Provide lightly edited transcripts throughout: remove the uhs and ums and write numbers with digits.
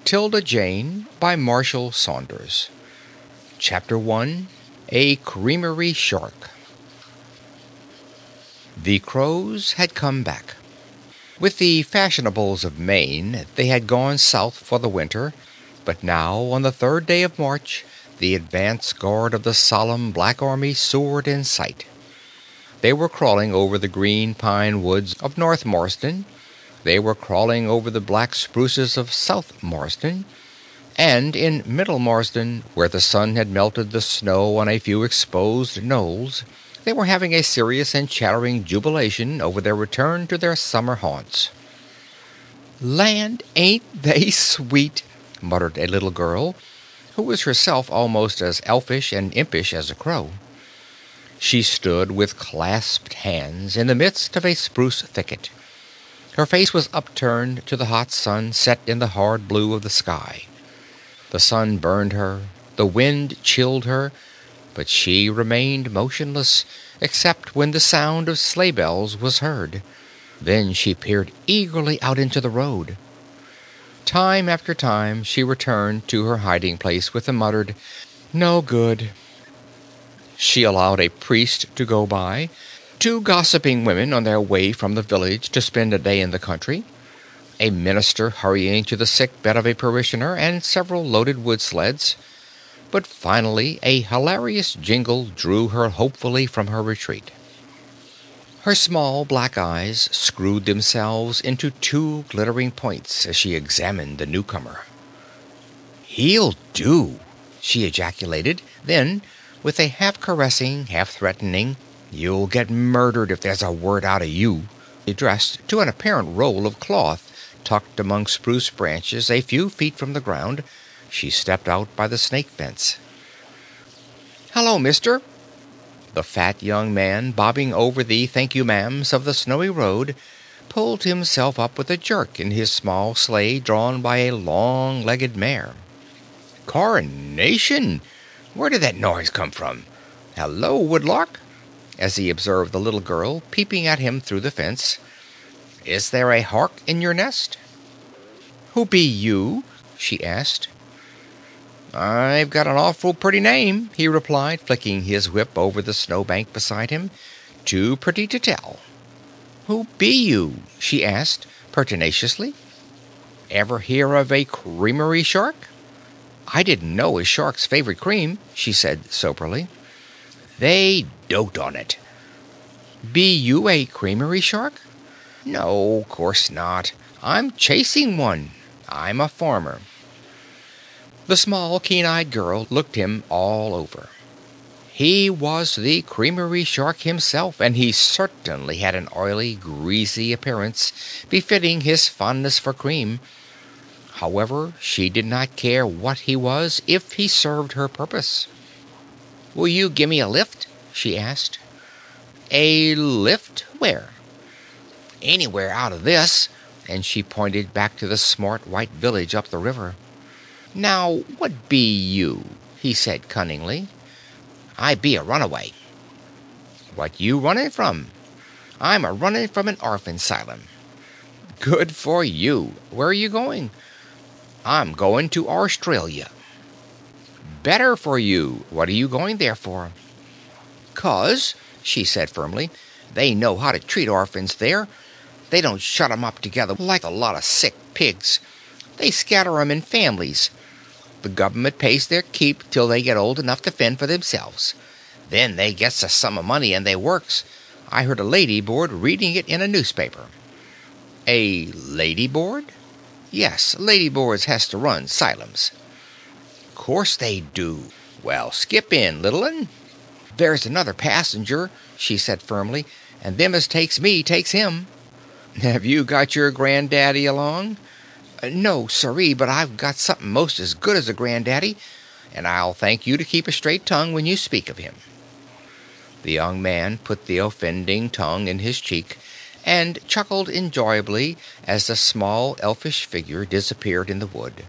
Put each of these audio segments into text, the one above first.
'Tilda Jane by Marshall Saunders. Chapter 1. A Creamery Shark. The crows had come back. With the fashionables of Maine, they had gone south for the winter, but now, on the 3rd day of March, the advance guard of the solemn Black Army soared in sight. They were crawling over the green pine woods of North Marsden. They were crawling over the black spruces of South Marsden, and in Middle Marsden, where the sun had melted the snow on a few exposed knolls, they were having a serious and chattering jubilation over their return to their summer haunts. "Land, ain't they sweet!" muttered a little girl, who was herself almost as elfish and impish as a crow. She stood with clasped hands in the midst of a spruce thicket. Her face was upturned to the hot sun set in the hard blue of the sky. The sun burned her, the wind chilled her, but she remained motionless, except when the sound of sleigh bells was heard. Then she peered eagerly out into the road. Time after time she returned to her hiding place with a muttered, "No good." She allowed a priest to go by, 2 gossiping women on their way from the village to spend a day in the country, a minister hurrying to the sick bed of a parishioner, and several loaded wood sleds. But finally a hilarious jingle drew her hopefully from her retreat. Her small black eyes screwed themselves into 2 glittering points as she examined the newcomer. "He'll do!" she ejaculated. Then, with a half-caressing, half-threatening, "You'll get murdered if there's a word out of you," addressed to an apparent roll of cloth tucked among spruce branches a few feet from the ground, she stepped out by the snake fence. "Hello, mister!" The fat young man, bobbing over the thank-you-ma'ams of the snowy road, pulled himself up with a jerk in his small sleigh drawn by a long-legged mare. "Coronation! Where did that noise come from? Hello, Woodlark!" as he observed the little girl peeping at him through the fence. "Is there a hawk in your nest?" "Who be you?" she asked. "I've got an awful pretty name," he replied, flicking his whip over the snowbank beside him. "Too pretty to tell." "Who be you?" she asked, pertinaciously. "Ever hear of a creamery shark?" "I didn't know a shark's favorite cream," she said soberly. "They dote on it." "Be you a creamery shark?" "No, course not. I'm chasing one. I'm a farmer." The small, keen-eyed girl looked him all over. He was the creamery shark himself, and he certainly had an oily, greasy appearance befitting his fondness for cream. However, she did not care what he was if he served her purpose. "Will you gimme a lift?" she asked. "A lift? Where?" "Anywhere out of this," and she pointed back to the smart white village up the river. "Now, what be you?" he said cunningly. "I be a runaway." "What you running from?" "I'm a running from an orphan 'sylum." "Good for you. Where are you going?" "I'm going to Australia." "Better for you. What are you going there for?" "'Cause," she said firmly, "they know how to treat orphans there. They don't shut 'em up together like a lot of sick pigs. They scatter 'em in families. The government pays their keep till they get old enough to fend for themselves. Then they gets a sum of money and they works. I heard a lady board reading it in a newspaper." "A lady board?" "Yes, lady boards has to run 'sylums." "Course they do. Well, skip in, little 'un." "There's another passenger," she said firmly, "and them as takes me takes him." "Have you got your granddaddy along?" "No, sirree, but I've got something most as good as a granddaddy, and I'll thank you to keep a straight tongue when you speak of him." The young man put the offending tongue in his cheek and chuckled enjoyably as the small elfish figure disappeared in the wood.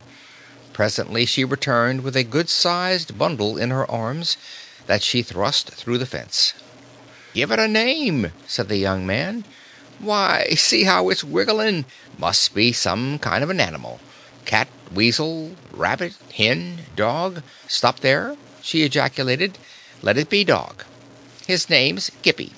Presently she returned with a good-sized bundle in her arms that she thrust through the fence. "Give it a name," said the young man. "Why, see how it's wiggling. Must be some kind of an animal. Cat, weasel, rabbit, hen, dog. Stop there, she ejaculated. Let it be dog. His name's Gippy.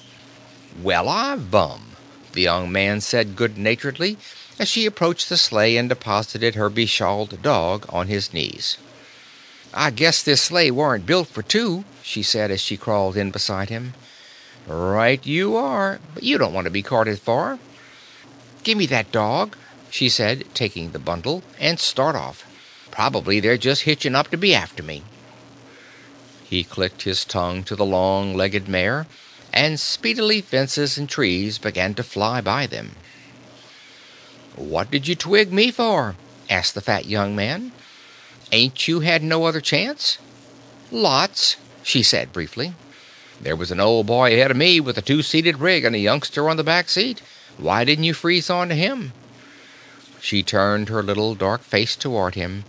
Well, I vum, the young man said good-naturedly, as she approached the sleigh and deposited her beshawled dog on his knees. I guess this sleigh warn't built for two, she said as she crawled in beside him. Right you are, but you don't want to be carted far. Gimme that dog, she said, taking the bundle, and start off. Probably they're just hitching up to be after me. He clicked his tongue to the long-legged mare, and speedily fences and trees began to fly by them. What did you twig me for? Asked the fat young man. Ain't you had no other chance? Lots, she said briefly. There was an old boy ahead of me with a two-seated rig and a youngster on the back seat. Why didn't you freeze on to him? She turned her little dark face toward him,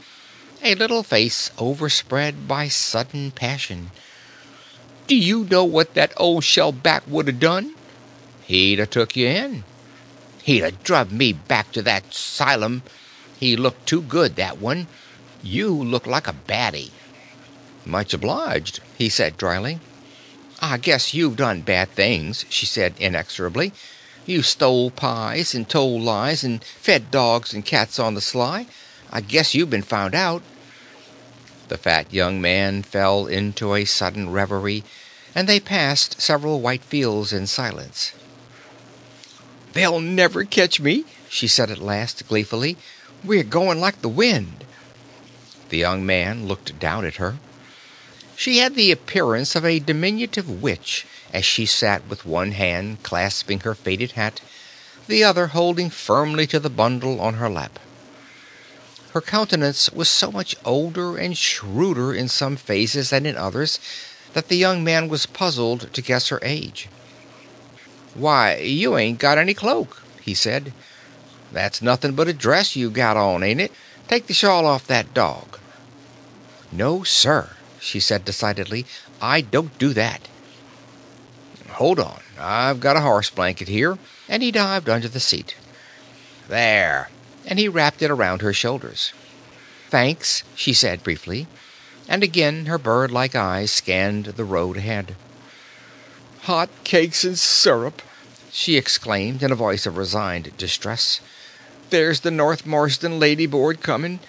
a little face overspread by sudden passion. Do you know what that old shellback would have done? He'd have took you in. He'd have druv me back to that 'sylum. He looked too good, that one. You look like a baddie. Much obliged, he said dryly. I guess you've done bad things, she said inexorably. You stole pies and told lies and fed dogs and cats on the sly. I guess you've been found out. The fat young man fell into a sudden reverie, and they passed several white fields in silence. They'll never catch me, she said at last gleefully. We're going like the wind. The young man looked down at her. She had the appearance of a diminutive witch as she sat with one hand clasping her faded hat, the other holding firmly to the bundle on her lap. Her countenance was so much older and shrewder in some phases than in others that the young man was puzzled to guess her age. Why, you ain't got any cloak, he said. That's nothing but a dress you got on, ain't it? Take the shawl off that dog. No, sir, she said decidedly. I don't do that. Hold on, I've got a horse blanket here, and he dived under the seat. There, and he wrapped it around her shoulders. Thanks, she said briefly, and again her bird-like eyes scanned the road ahead. Hot cakes and syrup, she exclaimed in a voice of resigned distress. There's the North Marsden Lady Board coming.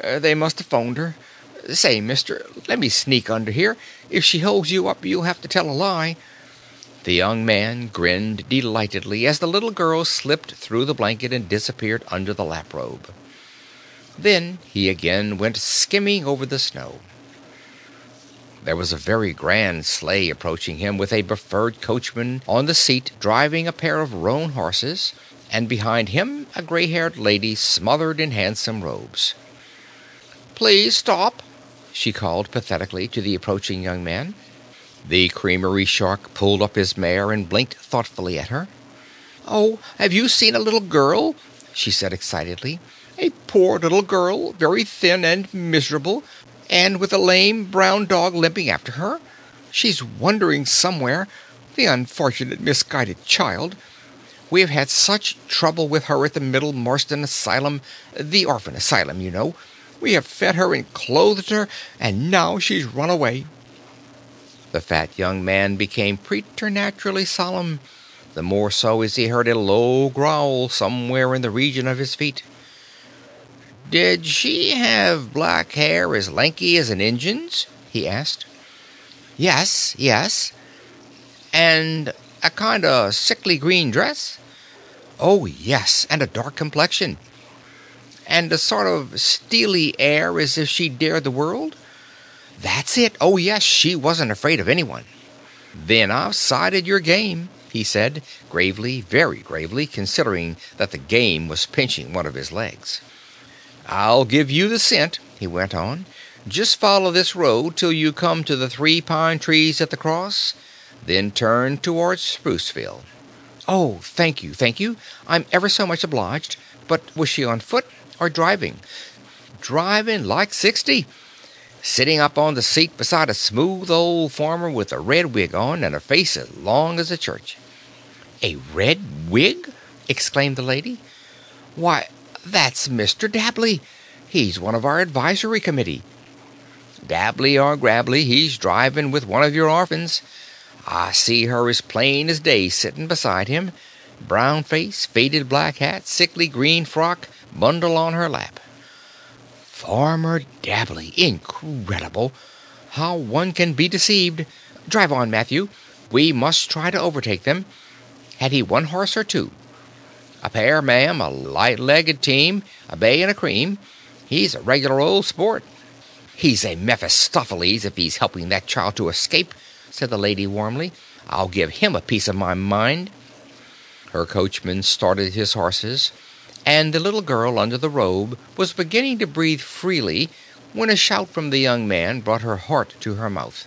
They must have phoned her. Say, mister, let me sneak under here. If she holds you up, you'll have to tell a lie. The young man grinned delightedly as the little girl slipped through the blanket and disappeared under the lap-robe. Then he again went skimming over the snow. There was a very grand sleigh approaching him, with a befurred coachman on the seat driving a pair of roan horses, and behind him a gray-haired lady smothered in handsome robes. Please stop, she called pathetically to the approaching young man. The creamery shark pulled up his mare and blinked thoughtfully at her. Oh, have you seen a little girl? She said excitedly. A poor little girl, very thin and miserable, and with a lame brown dog limping after her. She's wandering somewhere, the unfortunate misguided child. We have had such trouble with her at the Middle Marsden Asylum, the orphan asylum, you know. We have fed her and clothed her, and now she's run away. The fat young man became preternaturally solemn, the more so as he heard a low growl somewhere in the region of his feet. Did she have black hair as lanky as an Injun's? He asked. Yes, yes. And a kind of sickly green dress? Oh, yes, and a dark complexion. And a sort of steely air as if she dared the world? That's it. Oh, yes, she wasn't afraid of anyone. Then I've sighted your game, he said, gravely, very gravely, considering that the game was pinching one of his legs. I'll give you the scent, he went on. Just follow this road till you come to the 3 pine trees at the cross, then turn towards Spruceville. Oh, thank you, thank you. I'm ever so much obliged. But was she on foot or driving? Driving like 60. Sitting up on the seat beside a smooth old farmer with a red wig on and a face as long as a church. A red wig? Exclaimed the lady. Why, that's Mr. Dabley. He's one of our advisory committee. Dabbly or Grabbly, he's driving with one of your orphans. I see her as plain as day sitting beside him. Brown face, faded black hat, sickly green frock, bundle on her lap. Farmer Dabley. Incredible. How one can be deceived. Drive on, Matthew. We must try to overtake them. Had he one horse or two? A pair, ma'am, a light-legged team, a bay and a cream. He's a regular old sport. He's a Mephistopheles if he's helping that child to escape, said the lady warmly. I'll give him a piece of my mind. Her coachman started his horses, and the little girl under the robe was beginning to breathe freely when a shout from the young man brought her heart to her mouth.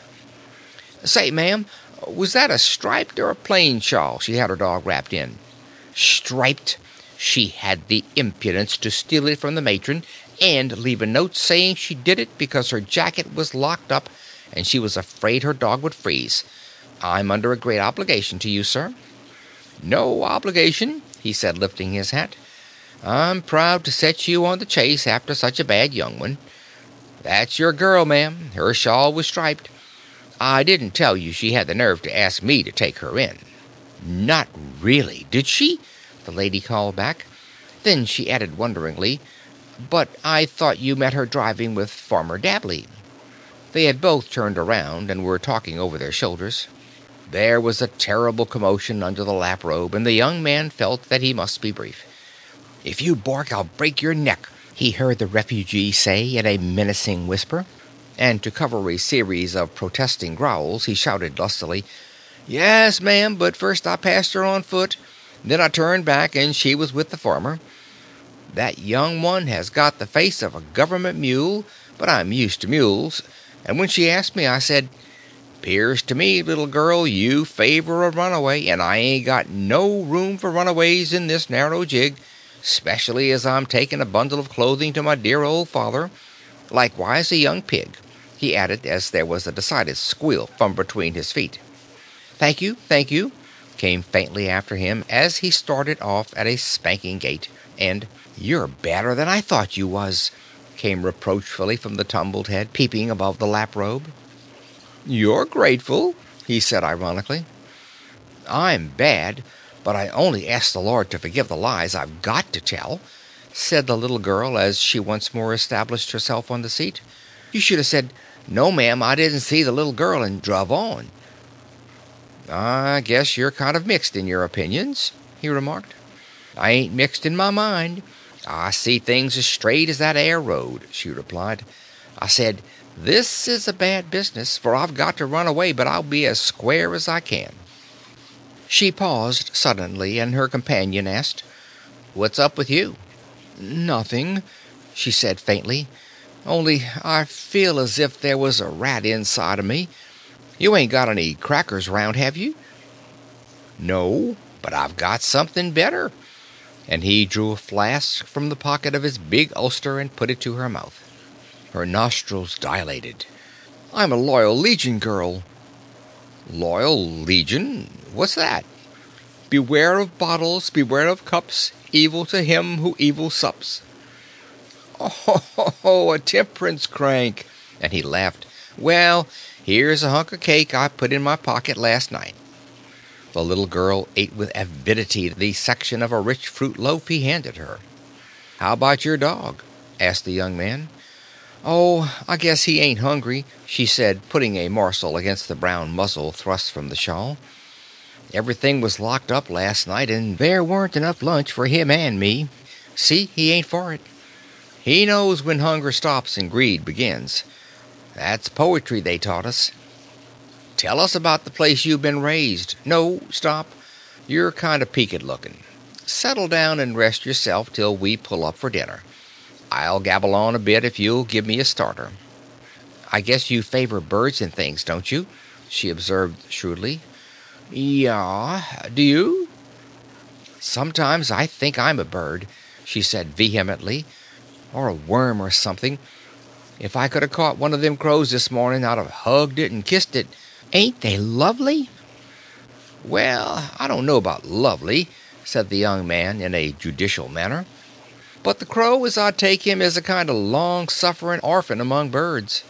Say, ma'am, was that a striped or a plain shawl she had her dog wrapped in? Striped. She had the impudence to steal it from the matron and leave a note saying she did it because her jacket was locked up and she was afraid her dog would freeze. I'm under a great obligation to you, sir. No obligation, he said, lifting his hat. I'm proud to set you on the chase after such a bad young one. That's your girl, ma'am. Her shawl was striped. I didn't tell you she had the nerve to ask me to take her in. Not really, did she? The lady called back. Then she added wonderingly, But I thought you met her driving with Farmer Dabley. They had both turned around and were talking over their shoulders. There was a terrible commotion under the lap-robe, and the young man felt that he must be brief. If you bark, I'll break your neck, he heard the refugee say in a menacing whisper, and to cover a series of protesting growls, he shouted lustily, Yes, ma'am, but first I passed her on foot. Then I turned back, and she was with the farmer. That young one has got the face of a government mule, but I'm used to mules, and when she asked me, I said, 'Pears to me, little girl, you favor a runaway, and I ain't got no room for runaways in this narrow jig, specially as I'm taking a bundle of clothing to my dear old father. Likewise a young pig,' he added, as there was a decided squeal from between his feet. Thank you, came faintly after him as he started off at a spanking gait, and You're badder than I thought you was, came reproachfully from the tumbled head peeping above the lap-robe. You're grateful, he said ironically. I'm bad, but I only ask the Lord to forgive the lies I've got to tell, said the little girl as she once more established herself on the seat. You should have said, No, ma'am, I didn't see the little girl, and druv on. I guess you're kind of mixed in your opinions, he remarked. I ain't mixed in my mind. I see things as straight as that air road, she replied. I said, This is a bad business, for I've got to run away, but I'll be as square as I can. She paused suddenly, and her companion asked, What's up with you? Nothing, she said faintly. Only I feel as if there was a rat inside of me. You ain't got any crackers round, have you? No, but I've got something better. And he drew a flask from the pocket of his big ulster and put it to her mouth. Her nostrils dilated. I'm a Loyal Legion girl. Loyal Legion? What's that? Beware of bottles, beware of cups, evil to him who evil sups. Oh, a temperance crank. And he laughed. Well, here's a hunk of cake I put in my pocket last night. The little girl ate with avidity the section of a rich fruit loaf he handed her. How about your dog? Asked the young man. Oh, I guess he ain't hungry, she said, putting a morsel against the brown muzzle thrust from the shawl. Everything was locked up last night, and there weren't enough lunch for him and me. See, he ain't for it. He knows when hunger stops and greed begins. That's poetry they taught us. Tell us about the place you've been raised. No, stop. You're kind of peaked looking. Settle down and rest yourself till we pull up for dinner. I'll gabble on a bit if you'll give me a starter. I guess you favor birds and things, don't you? She observed shrewdly. Yeah, do you? Sometimes I think I'm a bird, she said vehemently, or a worm or something. If I could have caught one of them crows this morning, I'd have hugged it and kissed it. Ain't they lovely? Well, I don't know about lovely, said the young man in a judicial manner. But the crow, as I take him, is a kind of long-suffering orphan among birds.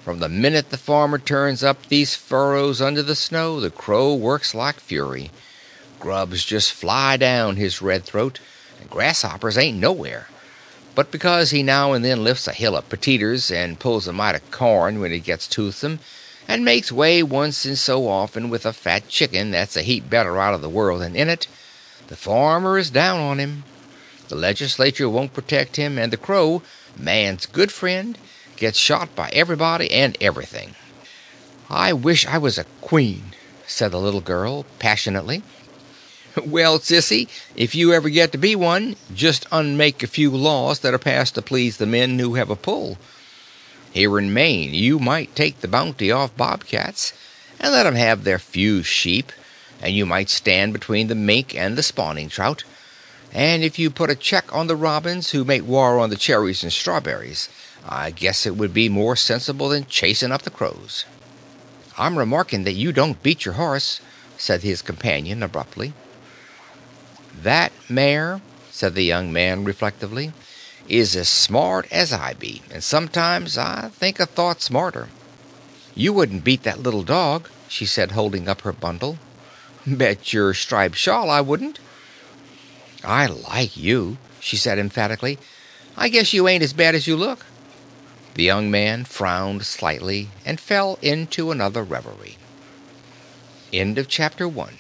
From the minute the farmer turns up these furrows under the snow, the crow works like fury. Grubs just fly down his red throat, and grasshoppers ain't nowhere. But because he now and then lifts a hill of peteeters and pulls a mite of corn when it gets toothsome, and makes way once in so often with a fat chicken that's a heap better out of the world than in it, the farmer is down on him. The legislature won't protect him, and the crow, man's good friend, gets shot by everybody and everything. "I wish I was a queen," said the little girl, passionately. "Well, sissy, if you ever get to be one, just unmake a few laws that are passed to please the men who have a pull. Here in Maine you might take the bounty off bobcats, and let 'em have their few sheep, and you might stand between the mink and the spawning trout, and if you put a check on the robins who make war on the cherries and strawberries, I guess it would be more sensible than chasing up the crows." "I'm remarking that you don't beat your horse," said his companion abruptly. "That mare," said the young man reflectively, "is as smart as I be, and sometimes I think a thought smarter." "You wouldn't beat that little dog," she said, holding up her bundle. "Bet your striped shawl I wouldn't." "I like you," she said emphatically. "I guess you ain't as bad as you look." The young man frowned slightly and fell into another reverie. End of chapter 1.